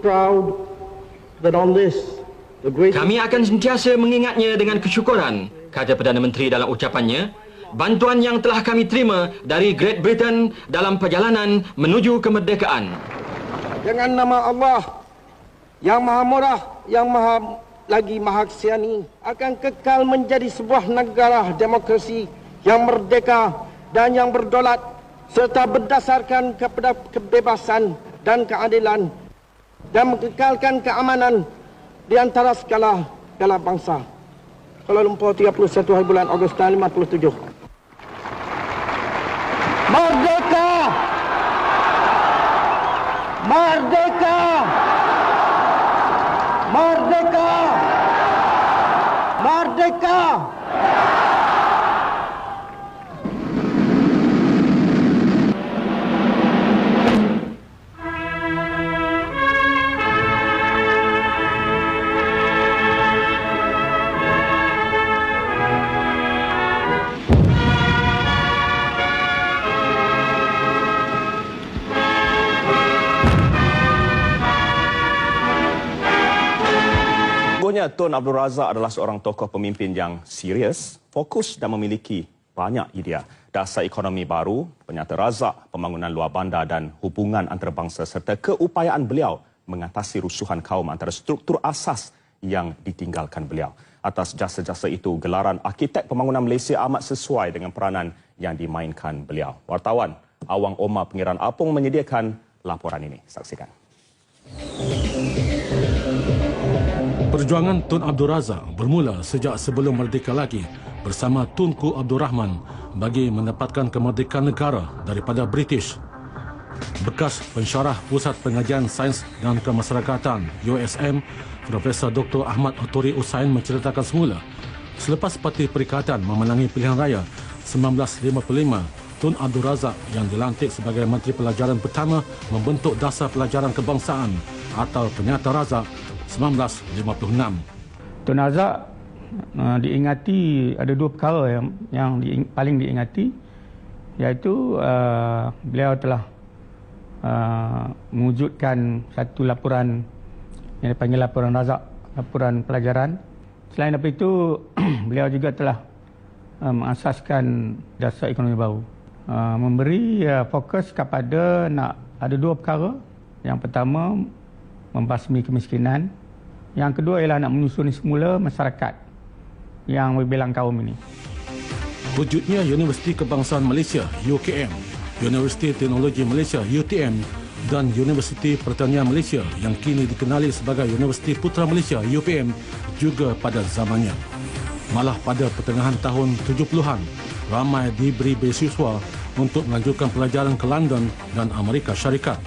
proud that on this, the great... Kami akan sentiasa mengingatnya dengan kesyukuran, kata Perdana Menteri dalam ucapannya, bantuan yang telah kami terima dari Great Britain dalam perjalanan menuju kemerdekaan. Dengan nama Allah yang Maha Murah, yang Maha Kasiani, akan kekal menjadi sebuah negara demokrasi yang merdeka dan yang berdaulat serta berdasarkan kepada kebebasan dan keadilan dan mengekalkan keamanan di antara segala bangsa. Kuala Lumpur, 31 hari bulan Ogos tahun 57. Merdeka! Merdeka! Merdeka! Merdeka! Tun Abdul Razak adalah seorang tokoh pemimpin yang serius, fokus dan memiliki banyak idea. Dasar ekonomi baru, penyata Razak, pembangunan luar bandar dan hubungan antarabangsa serta keupayaan beliau mengatasi rusuhan kaum antara struktur asas yang ditinggalkan beliau. Atas jasa-jasa itu, gelaran Arkitek Pembangunan Malaysia amat sesuai dengan peranan yang dimainkan beliau. Wartawan Awang Omar Pengiran Apung menyediakan laporan ini. Saksikan. Perjuangan Tun Abdul Razak bermula sejak sebelum merdeka lagi bersama Tunku Abdul Rahman bagi mendapatkan kemerdekaan negara daripada British. Bekas pensyarah Pusat Pengajian Sains dan Kemasyarakatan USM, Profesor Dr. Ahmad Ottori Usain menceritakan semula, selepas Parti Perikatan memenangi pilihan raya 1955, Tun Abdul Razak yang dilantik sebagai Menteri Pelajaran pertama membentuk Dasar Pelajaran Kebangsaan atau Penyata Razak 1956. Tun Razak diingati ada dua perkara yang paling diingati, iaitu beliau telah mewujudkan satu laporan yang dipanggil laporan Razak, laporan pelajaran. Selain daripada itu, beliau juga telah mengasaskan dasar ekonomi baru, memberi fokus kepada ada dua perkara. Yang pertama, membasmi kemiskinan. Yang kedua ialah nak menyusuni semula masyarakat yang berbilang kaum ini. Wujudnya Universiti Kebangsaan Malaysia UKM, Universiti Teknologi Malaysia UTM dan Universiti Pertanian Malaysia yang kini dikenali sebagai Universiti Putra Malaysia UPM juga pada zamannya. Malah pada pertengahan tahun 70-an, ramai diberi beasiswa untuk melanjutkan pelajaran ke London dan Amerika Syarikat.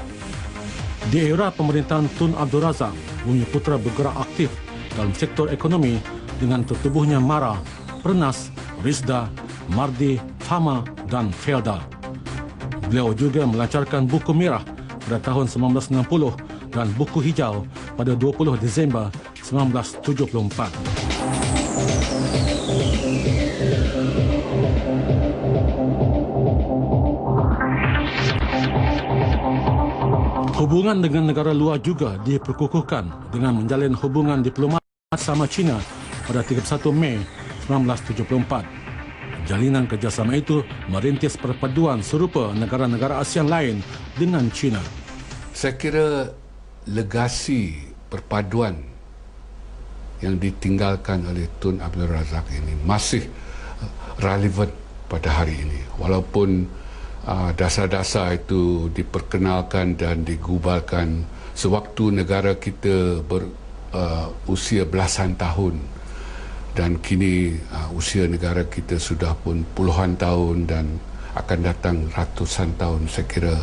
Di era pemerintahan Tun Abdul Razak, Bumi Putra bergerak aktif dalam sektor ekonomi dengan tertubuhnya MARA, Pernas, Risda, Mardi, Fama dan Felda. Beliau juga melancarkan buku merah pada tahun 1960 dan buku hijau pada 20 Disember 1974. Hubungan dengan negara luar juga diperkukuhkan dengan menjalin hubungan diplomat sama China pada 31 Mei 1974. Jalinan kerjasama itu merintis perpaduan serupa negara-negara ASEAN lain dengan China. Saya kira legasi perpaduan yang ditinggalkan oleh Tun Abdul Razak ini masih relevan pada hari ini. Walaupun dasar-dasar itu diperkenalkan dan digubalkan sewaktu negara kita berusia belasan tahun, dan kini usia negara kita sudah pun puluhan tahun dan akan datang ratusan tahun. Saya kira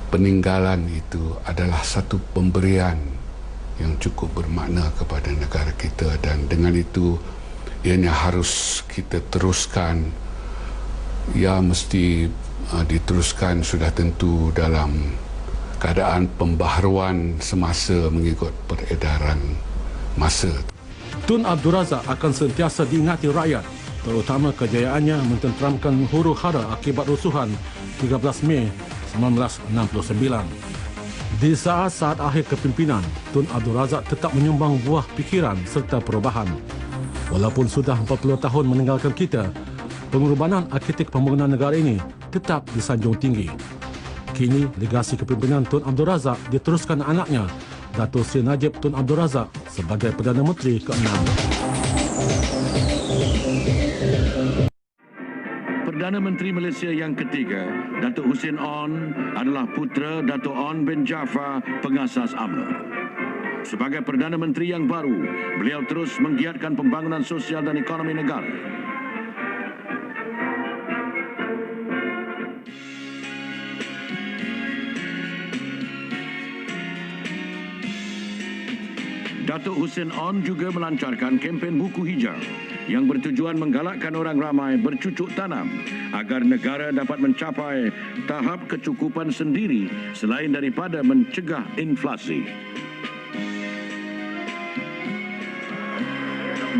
peninggalan itu adalah satu pemberian yang cukup bermakna kepada negara kita, dan dengan itu ianya harus kita teruskan. Ya, mesti diteruskan sudah tentu dalam keadaan pembaharuan semasa mengikut peredaran masa. Tun Abdul Razak akan sentiasa diingati rakyat, terutama kejayaannya mententeramkan huru-hara akibat rusuhan 13 Mei 1969. Di saat-saat akhir kepimpinan, Tun Abdul Razak tetap menyumbang buah fikiran serta perubahan. Walaupun sudah 40 tahun meninggalkan kita, pengorbanan arkitek pembangunan negara ini tetap disanjung tinggi. Kini, legasi kepimpinan Tun Abdul Razak diteruskan anaknya, Dato' Sri Najib Tun Abdul Razak sebagai Perdana Menteri ke-6. Perdana Menteri Malaysia yang ketiga, Datuk Hussein On, adalah putera Datuk On bin Jaafar, pengasas UMNO. Sebagai Perdana Menteri yang baru, beliau terus menggiatkan pembangunan sosial dan ekonomi negara. Datuk Hussein On juga melancarkan kempen buku hijau yang bertujuan menggalakkan orang ramai bercucuk tanam agar negara dapat mencapai tahap kecukupan sendiri selain daripada mencegah inflasi.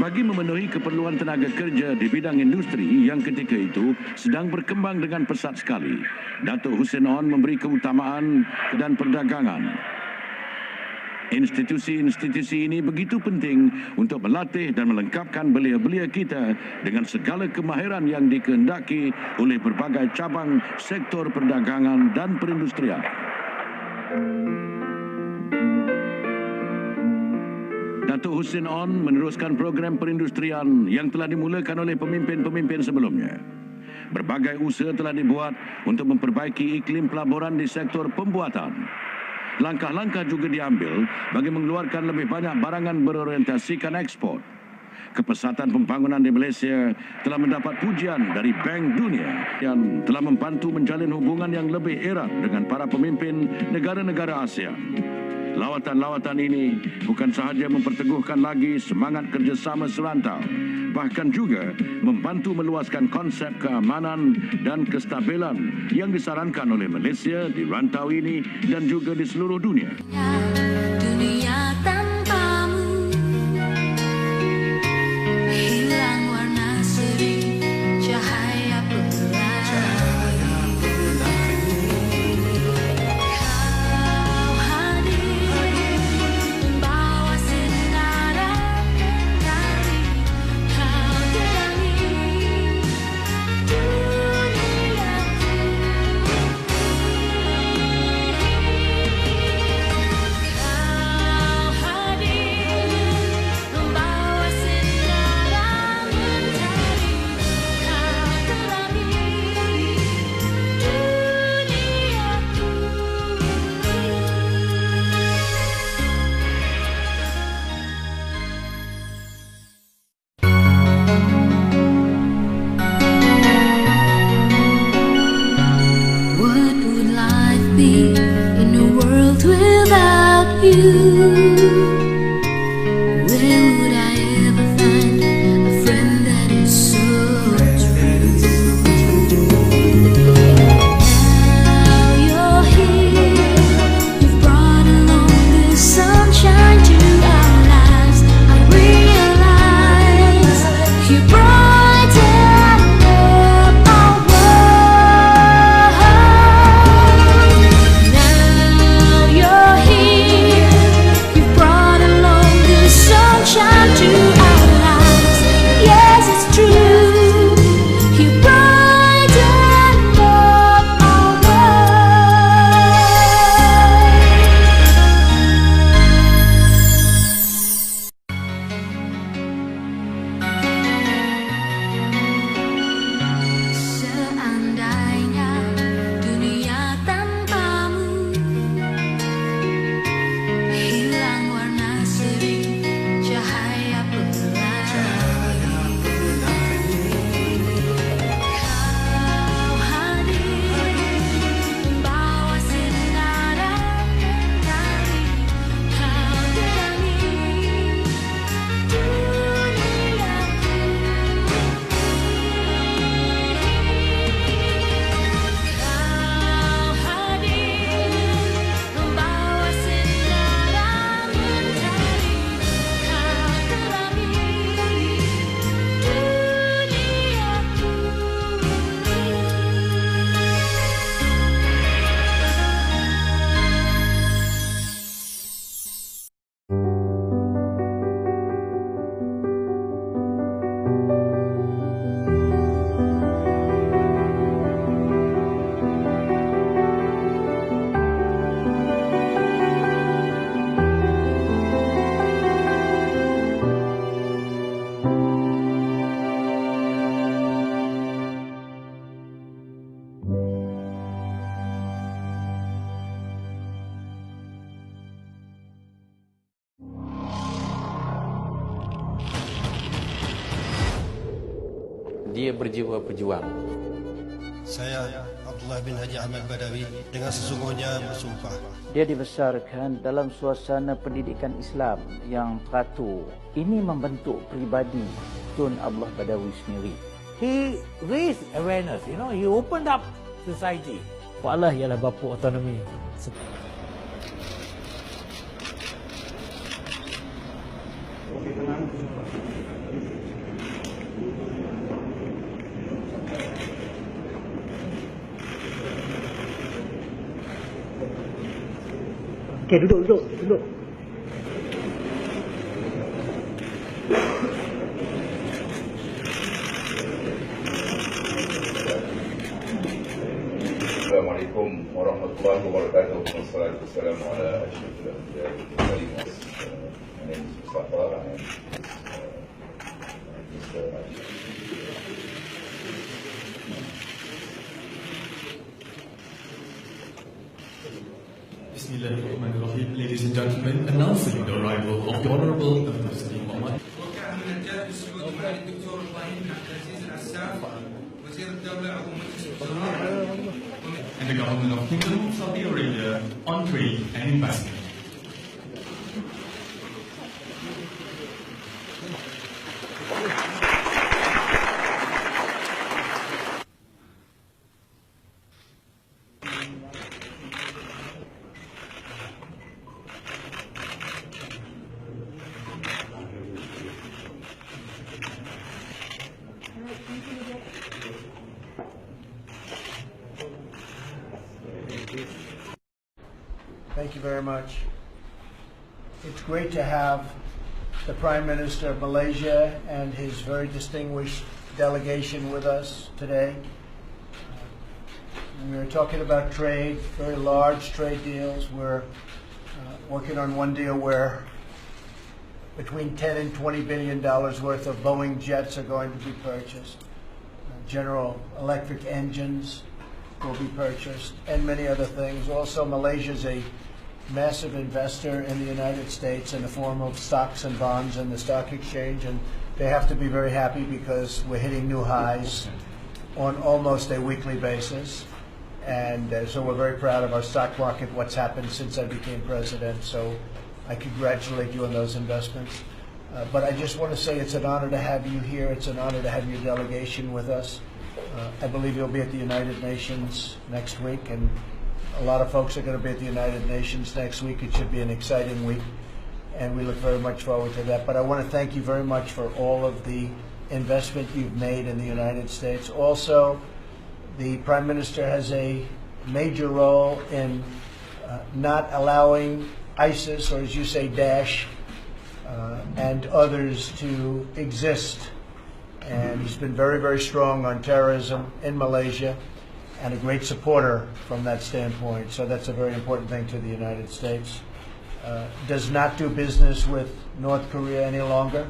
Bagi memenuhi keperluan tenaga kerja di bidang industri yang ketika itu sedang berkembang dengan pesat sekali, Datuk Hussein On memberi keutamaan dan perdagangan. Institusi-institusi ini begitu penting untuk melatih dan melengkapkan belia-belia kita dengan segala kemahiran yang dikehendaki oleh berbagai cabang sektor perdagangan dan perindustrian. Datuk Hussein On meneruskan program perindustrian yang telah dimulakan oleh pemimpin-pemimpin sebelumnya. Berbagai usaha telah dibuat untuk memperbaiki iklim pelaburan di sektor pembuatan. Langkah-langkah juga diambil bagi mengeluarkan lebih banyak barangan berorientasikan ekspor. Kepesatan pembangunan di Malaysia telah mendapat pujian dari Bank Dunia yang telah membantu menjalin hubungan yang lebih erat dengan para pemimpin negara-negara ASEAN. Lawatan-lawatan ini bukan sahaja memperteguhkan lagi semangat kerjasama serantau, bahkan juga membantu meluaskan konsep keamanan dan kestabilan yang disarankan oleh Malaysia di rantau ini dan juga di seluruh dunia. Dunia tanpamu hilang warna seri cahaya pelangi. Kau hadir membawa sinar dari kau terangi duniaku. dia berjiwa pejuang. Saya, Abdullah bin Haji Ahmad Badawi, dengan sesungguhnya bersumpah. Dia dibesarkan dalam suasana pendidikan Islam yang patuh. Ini membentuk pribadi Tun Abdullah Badawi sendiri. He raised awareness, he opened up society. Allah ialah bapa autonomi. Okey, duduk. Assalamualaikum warahmatullahi wabarakatuh. Wassalamualaikum ala asyrafil anbiya wal mursalin. My name is Mustafa and Mr. Najib. Bismillahirrahmanirrahim. Ladies and gentlemen, announcing the arrival of the Honorable Mufti Muhammad. And the Government of Kingdom of Saudi Arabia on trade and investment. Thank you very much. It's great to have the Prime Minister of Malaysia and his very distinguished delegation with us today. We were talking about trade, very large trade deals. We're working on one deal where between 10 and $20 billion worth of Boeing jets are going to be purchased. General Electric engines will be purchased, and many other things. Also, Malaysia is a massive investor in the United States in the form of stocks and bonds in the stock exchange, and they have to be very happy because we're hitting new highs on almost a weekly basis. And so we're very proud of our stock market, what's happened since I became president. So I congratulate you on those investments. But I just want to say it's an honor to have you here. It's an honor to have your delegation with us. I believe you'll be at the United Nations next week, and a lot of folks are going to be at the United Nations next week. It should be an exciting week, and we look very much forward to that. But I want to thank you very much for all of the investment you've made in the United States. Also, the Prime Minister has a major role in not allowing ISIS, or as you say, Daesh, and others to exist. And he's been very, very strong on terrorism in Malaysia and a great supporter from that standpoint. So that's a very important thing to the United States. Does not do business with North Korea any longer.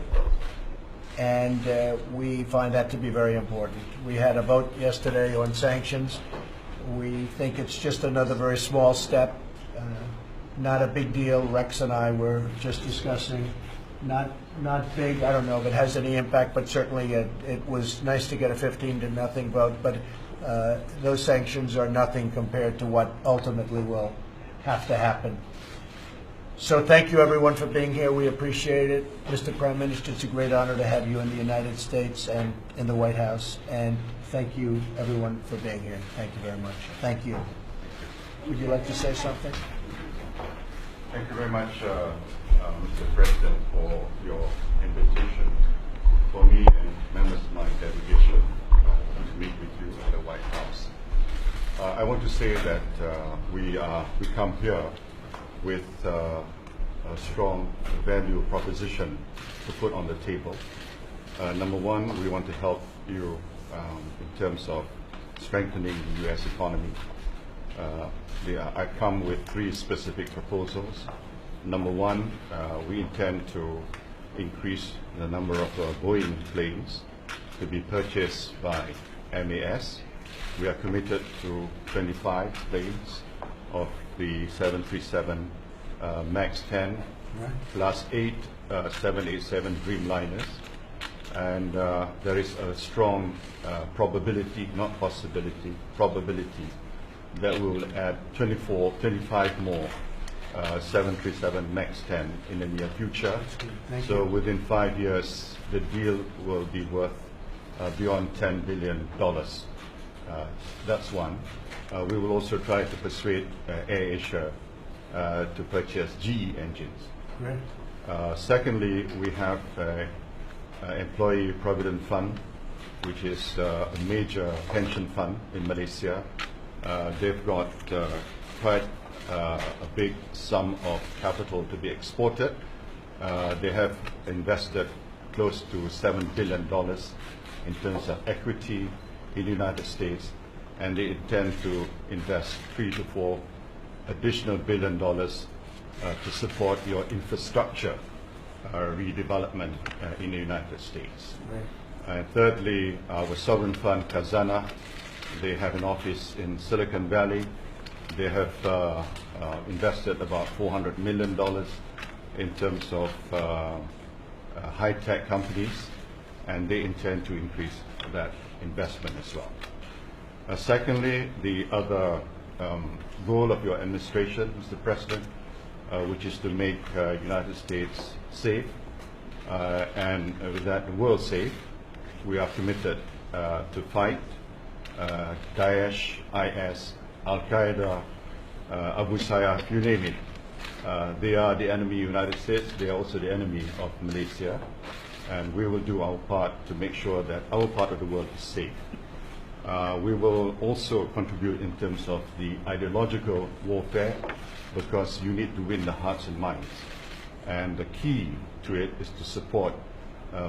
And we find that to be very important. We had a vote yesterday on sanctions. We think it's just another very small step, not a big deal. Rex and I were just discussing, not big, I don't know if it has any impact, but certainly it was nice to get a 15-0 vote, but those sanctions are nothing compared to what ultimately will have to happen. So thank you everyone for being here. We appreciate it. Mr. Prime Minister, it's a great honor to have you in the United States and in the White House. And thank you everyone for being here. Thank you very much. Thank you. Would you like to say something? Thank you very much, Mr. President, for your invitation for me and members of my delegation to meet with you at the White House. I want to say that we come here with a strong value proposition to put on the table. Number one, we want to help you in terms of strengthening the U.S. economy. I come with 3 specific proposals. Number one, we intend to increase the number of Boeing planes to be purchased by MAS. We are committed to 25 planes of the 737 MAX 10 plus 8 787 Dreamliners. and there is a strong probability, not possibility, probability that we will add 25 more 737 MAX 10 in the near future. So within 5 years, the deal will be worth beyond $10 billion. That's one. We will also try to persuade AirAsia to purchase GE engines. Secondly, we have Employee Provident Fund, which is a major pension fund in Malaysia. They've got quite a big sum of capital to be exported. They have invested close to $7 billion in terms of equity in the United States, and they intend to invest $3 to $4 additional billion to support your infrastructure redevelopment in the United States. And thirdly, our sovereign fund, Khazanah, they have an office in Silicon Valley. They have invested about $400 million in terms of high-tech companies, and they intend to increase that investment as well. Secondly, the other goal of your administration, Mr. President, which is to make United States safe, and with that, the world safe. We are committed to fight Daesh, IS, Al-Qaeda, Abu Sayyaf, you name it. They are the enemy of the United States. They are also the enemy of Malaysia. And we will do our part to make sure that our part of the world is safe. We will also contribute in terms of the ideological warfare, because you need to win the hearts and minds. And the key to it is to support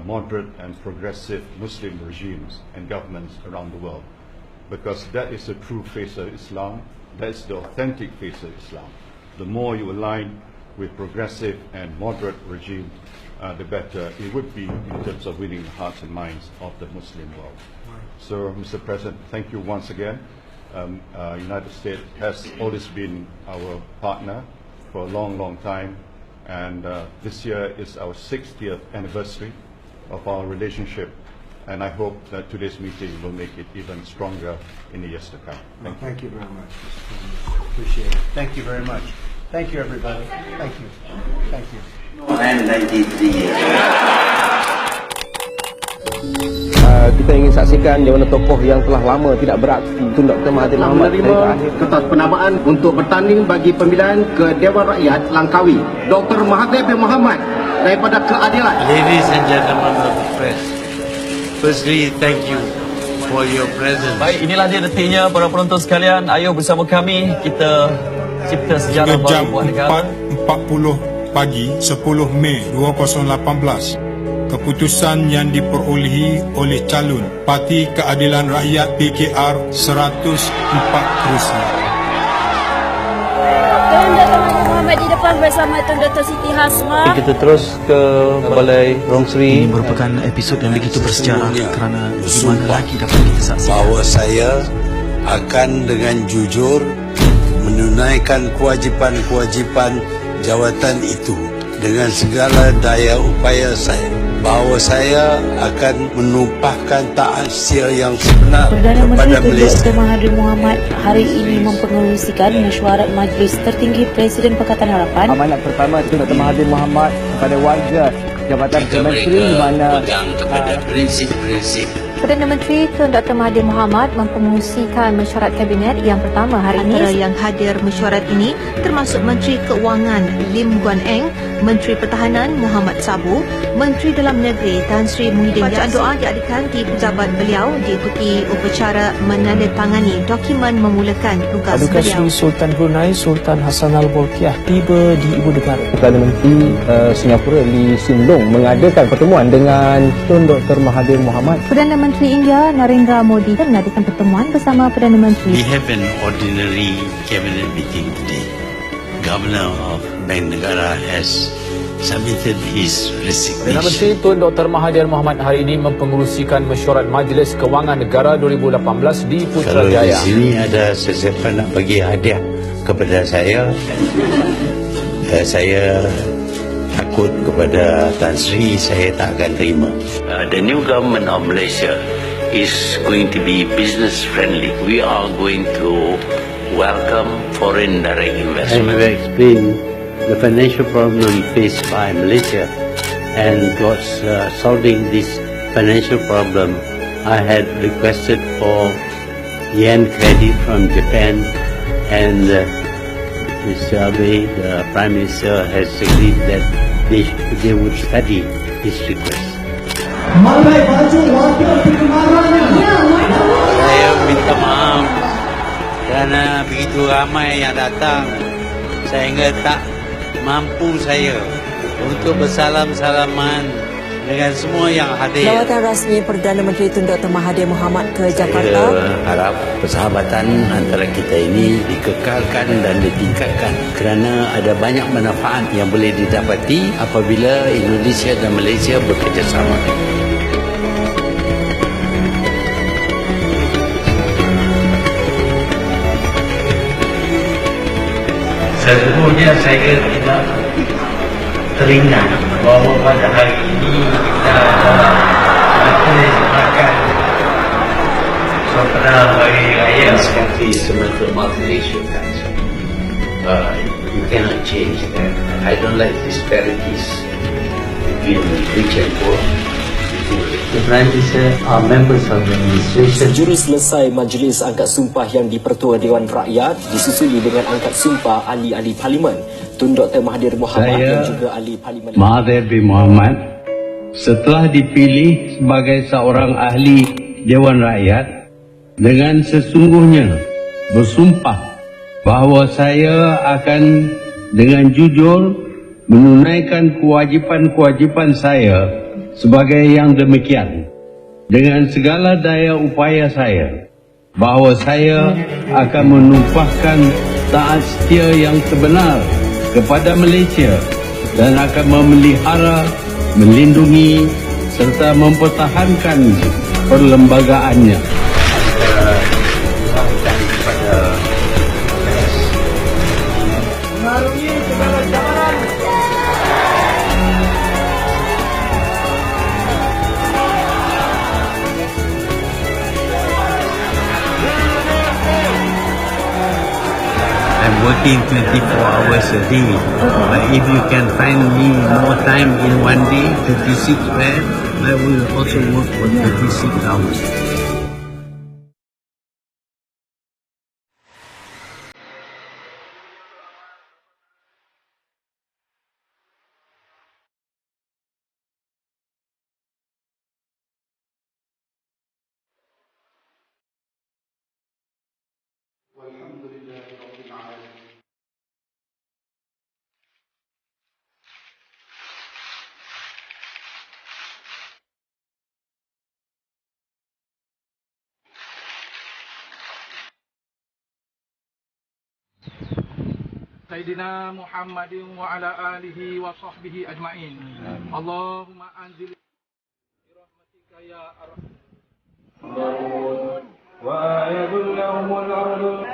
moderate and progressive Muslim regimes and governments around the world, because that is the true face of Islam. That is the authentic face of Islam. The more you align with progressive and moderate regimes, the better it would be in terms of winning the hearts and minds of the Muslim world. So, Mr. President, thank you once again. United States has always been our partner for a long, long time, and this year is our 60th anniversary of our relationship, and I hope that today's meeting will make it even stronger in the years to come. Thank you very much, Mr. President. Appreciate it. Thank you very much. Thank you, everybody. Thank you. Thank you. Kita ingin saksikan di mana tokoh yang telah lama tidak beraksi, Tun Dr. Mahathir Mohamad menerima kertas penamaan untuk bertanding bagi pemilihan ke Dewan Rakyat Langkawi. Dr. Mahathir Mohamad daripada Keadilan. Ladies and gentlemen of the press, firstly, thank you for your presence. Baik, inilah dia detiknya para penonton sekalian. Ayo bersama kami kita cipta sejarah baru buat negara. 4:40 pagi 10 Mei 2018. Keputusan yang diperolehi oleh calon Parti Keadilan Rakyat PKR 104 kerusi. Tun Dr. Mahathir Mohamad di depan bersama Tun Dr. Siti Hasmah. Kita terus ke Balai Rong Sri. Ini merupakan episod yang begitu bersejarah kerana di mana lagi dapat kita saksikan bahawa saya akan dengan jujur menunaikan kewajipan-kewajipan jawatan itu dengan segala daya upaya saya, bahawa saya akan menumpahkan taksir yang sebenar Perdana kepada Menteri Malaysia. Dr. Mahathir Mohamad hari ini mempengerusikan mesyuarat Majlis Tertinggi Presiden Pakatan Harapan. Amanat pertama Tun Dr. Mahathir Mohamad kepada warga Jabatan Menteri di mana kepada prinsip-prinsip. Perdana Menteri Tun Dr. Mahathir Mohamad mempengerusikan mesyuarat kabinet yang pertama hari ini. Antara yang hadir mesyuarat ini termasuk Menteri Keuangan Lim Guan Eng, Menteri Pertahanan Muhammad Sabu, Menteri Dalam Negeri Tan Sri Muhyiddin Yassin. Bacaan doa diadakan di pejabat beliau diikuti upacara menandatangani dokumen memulakan tugas Paduka beliau. Sri Sultan Brunei Sultan Hassanal Bolkiah tiba di Ibu Negara. Perdana Menteri Singapura Lee Hsien Loong mengadakan pertemuan dengan Tun Dr. Mahathir Mohamad. Perdana Menteri India Narendra Modi mengadakan pertemuan bersama Perdana Menteri. We have an ordinary cabinet meeting today. Governor of Bank Negara has submitted his resignation. Perdana Menteri Tun Dr. Mahathir Mohamad hari ini mempengerusikan mesyuarat Majlis Kewangan Negara 2018 di Putrajaya. Kalau di sini ada sesiapa nak bagi hadiah kepada saya akan ikut kepada Tan Sri, saya tak akan terima. The new government of Malaysia is going to be business friendly. We are going to welcome foreign direct investment. I have explained the financial problem faced by Malaysia, and towards solving this financial problem, I had requested for yen credit from Japan, and Mr. Abe, the Prime Minister, has agreed that they would study this request. Saya minta maaf kerana begitu ramai yang datang, sehingga tak mampu saya untuk bersalam-salaman dengan semua yang hadir. Lawatan rasmi Perdana Menteri Tun Dr. Mahathir Mohamad ke Jakarta. Saya harap persahabatan antara kita ini dikekalkan dan ditingkatkan kerana ada banyak manfaat yang boleh didapati apabila Indonesia dan Malaysia bekerjasama. Sesungguhnya saya tidak teringat bahawa pada hari ini kita ada makan sempena hari raya. This country is a multiracial country. You cannot change that. I don't like disparities between rich and poor. The Prime Minister are members of the administration. Sejurus selesai Majlis Angkat Sumpah yang di-Pertua Dewan Rakyat disusuli dengan angkat sumpah ahli-ahli parlimen Tun Dr. Mahathir Mohamad dan juga ahli parlimen Mahathir bin Mohamad setelah dipilih sebagai seorang ahli Dewan Rakyat dengan sesungguhnya bersumpah bahawa saya akan dengan jujur menunaikan kewajipan-kewajipan saya sebagai yang demikian dengan segala daya upaya saya, bahawa saya akan menumpahkan taat setia yang sebenar kepada Malaysia dan akan memelihara, melindungi serta mempertahankan perlembagaannya. Working 24 hours a day. If you can find me more time in one day, 36 hours, I will also work for 36 hours. Sayyidina Muhammadin wa ala alihi wa sahbihi ajma'in. Allahumma anzil birahmatika ya arhamar wa ayadul lahumul ardu.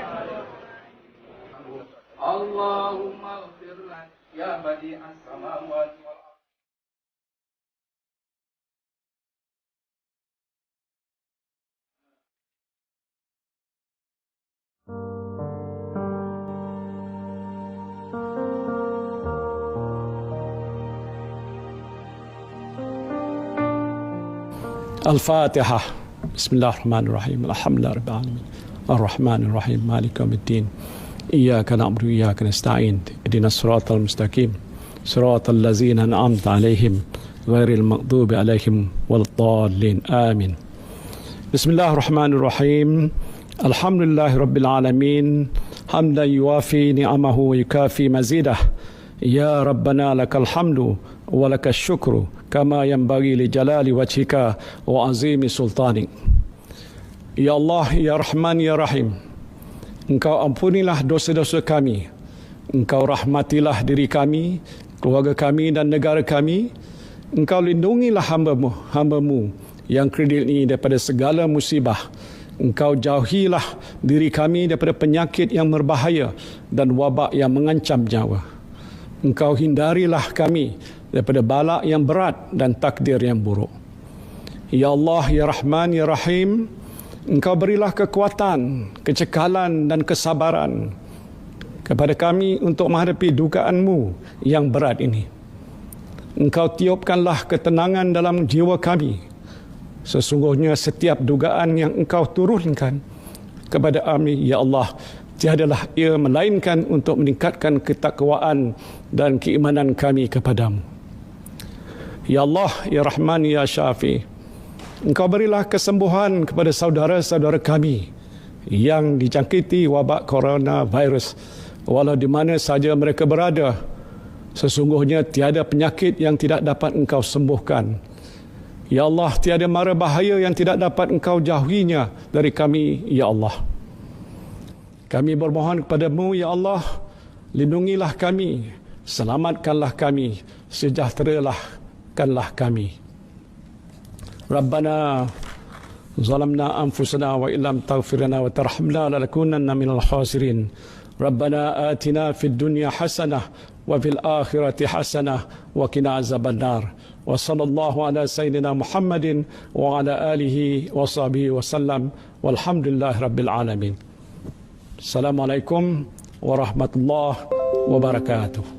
Allahumma ighfir lana ya badi'as samawati wal ardh. الفاتحة. بسم الله الرحمن الرحيم. الحمد لله رب العالمين الرحمن الرحيم مالك يوم الدين إياك نعبد وإياك نستعين اهدنا الصراط المستقيم صراط الذين أنعمت عليهم غير المغضوب عليهم ولا الضالين آمين. بسم الله الرحمن الرحيم. الحمد لله رب العالمين حمدا يوافي نعمه ويكافي مزيده. يا ربنا لك الحمد ولك الشكر كما ينبغي لجلال وجهك وعظيم سلطانك. Ya Allah, Ya Rahman, Ya Rahim, Engkau ampunilah dosa-dosa kami, Engkau rahmatilah diri kami, keluarga kami dan negara kami. Engkau lindungilah hamba-Mu yang kredit ini daripada segala musibah. Engkau jauhilah diri kami daripada penyakit yang berbahaya dan wabak yang mengancam nyawa. Engkau hindarilah kami daripada bala yang berat dan takdir yang buruk. Ya Allah, Ya Rahman, Ya Rahim, Engkau berilah kekuatan, kecekalan dan kesabaran kepada kami untuk menghadapi dugaanmu yang berat ini. Engkau tiupkanlah ketenangan dalam jiwa kami. Sesungguhnya setiap dugaan yang Engkau turunkan kepada kami, Ya Allah, tiadalah ia melainkan untuk meningkatkan ketakwaan dan keimanan kami kepadamu. Ya Allah, Ya Rahman, Ya Syafi, Engkau berilah kesembuhan kepada saudara-saudara kami yang dijangkiti wabak coronavirus, walau di mana saja mereka berada. Sesungguhnya tiada penyakit yang tidak dapat Engkau sembuhkan. Ya Allah, tiada mara bahaya yang tidak dapat Engkau jauhinya dari kami, Ya Allah. Kami bermohon kepadamu, Ya Allah, lindungilah kami, selamatkanlah kami, sejahterakanlah kami. Rabbana zalamna anfusana wa illam taghfir lana wa tarhamna lanakunanna minal khasirin. Rabbana atina fid dunya hasanah wa fil akhirati hasanah wa qina azabannar. Wa sallallahu ala sayyidina Muhammadin wa ala alihi wa sahbihi wa sallam. Walhamdulillahi rabbil alamin. Assalamualaikum warahmatullahi wabarakatuh.